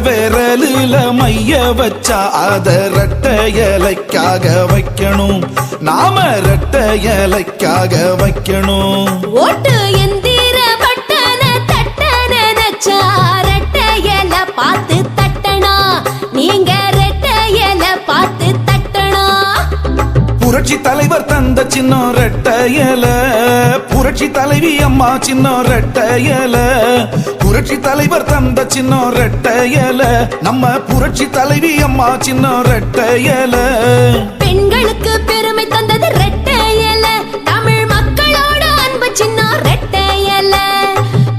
விரலில மைய வச்சா அத ரெட்ட இலைக்காக வைக்கணும். நாம ரெட்ட இலைக்காக வைக்கணும். ஓட்டு எந்திர பட்டன தட்டன நச்சா ரெட்ட இலை பார்த்து தட்டனா. நீங்க ரெட்ட இலை பார்த்து தட்டனா. புரட்சி தலைவர் தந்த சின்னம் ரெட்ட இலை, புரட்சி தலைவி அம்மா சின்னம் ரெட்ட இலை. புரட்சி தலைவர் தந்த சின்னம் ரெட்ட இலை, நம்ம புரட்சி தலைவி அம்மா சின்னம் ரெட்ட இலை. பெண்களுக்கு பெருமை தந்தது ரெட்ட இலை, தமிழ் மக்களோட அன்பு சின்னம் ரெட்ட இலை.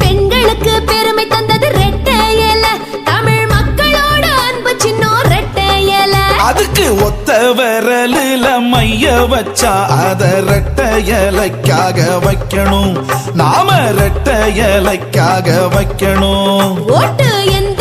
பெண்களுக்கு பெருமை தந்தது ரெட்ட இலை, தமிழ் மக்களோட அன்பு சின்னம் ரெட்ட இலை. அதுக்கு ஒத்த விரலில மைய வச்சா அத ரெட்ட இலைக்காக வைக்கணும். நாம ரெட்ட இலைக்காக வைக்கணும். ஓட்டு எந்த